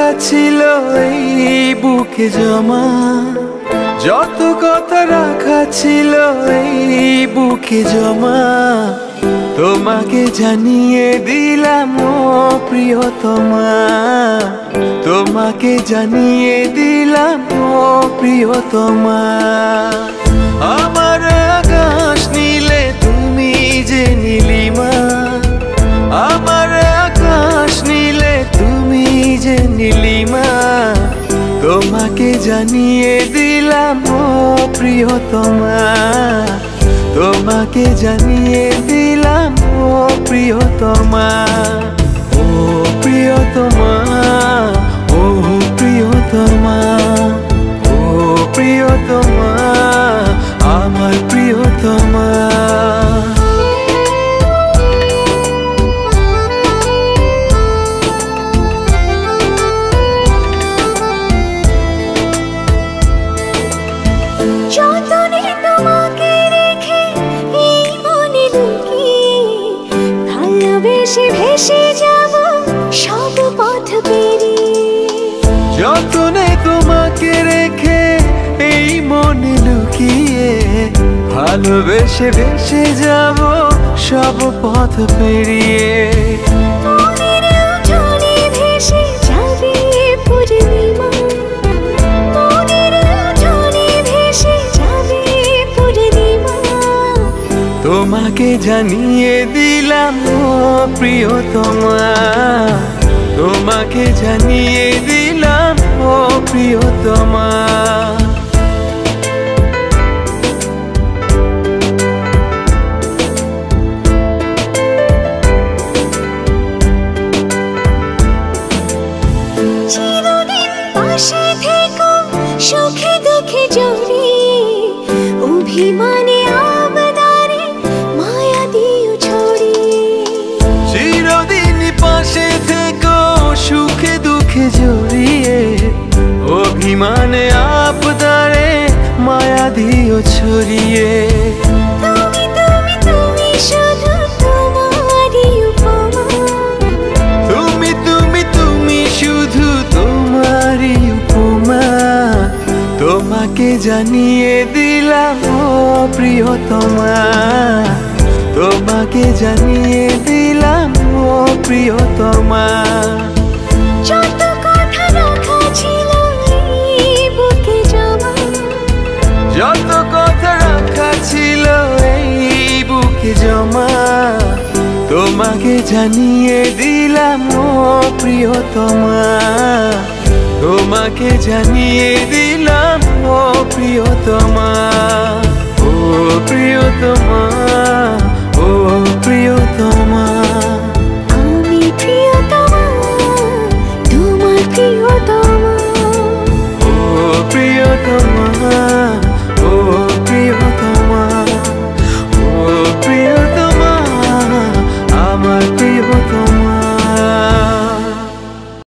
রাখা ছিল এই বুকে জমা, যত কথা রাখা ছিল এই বুকে জমা, তোমাকে জানিয়ে দিলাম ও প্রিয়তমা, তোমাকে জানিয়ে দিলাম ও প্রিয়তমা। আমার আকাশ নীলে তুমি যে নীলিমা, আমার আকাশ নীলে তুমি যে নীলিমা, তোমাকে জানিয়ে দিলাম ও প্রিয়তমা, তোমাকে জানিয়ে দিলাম ও প্রিয়তমা। ও প্রিয়তমা, ও প্রিয়তমা, ও প্রিয়তমা, আমার প্রিয়তমা। যতনে তোমাকে রেখে এই মনে লুকিয়ে, ভালোবেসে ভেসে যাব সব পথ পেরিয়ে। যতনে তোমাকে রেখে এই মনে লুকিয়ে, ভালোবেসে ভেসে যাব সব পথ পেরিয়ে। মনের উঠোনে ভেসে যাবে পূর্ণিমা, মনের উঠোনে ভেসে যাবে পূর্ণিমা, তোমাকে জানিয়ে দিলাম ও প্রিয়তমা, তোমাকে জানিয়ে দিলাম ও প্রিয়তমা। চিরদিন পাশে থেকো সুখে দুঃখে জড়িয়ে, অভিমানে আবদারে মায়া দিও ছড়িয়ে। চিরদিন পাশে থেকো সুখে দুঃখে জড়িয়ে, অভিমানে আবদারে মায়া দিও ছড়িয়ে। তুমি তুমি তুমি শুধু তোমারই উপমা, তুমি তুমি তুমি শুধু তোমারই উপমা, তোমাকে জানিয়ে দিলাম ও প্রিয়তমা, তোমাকে জানিয়ে দিলাম ও প্রিয়তমা। যত কথা রাখা ছিল এই বুকে জমা, যত কথা রাখা ছিল এই বুকে জমা, তোমাকে জানিয়ে দিলাম ও প্রিয়তমা, তোমাকে জানিয়ে দিলাম ও প্রিয়তমা, ও প্রিয়তমা।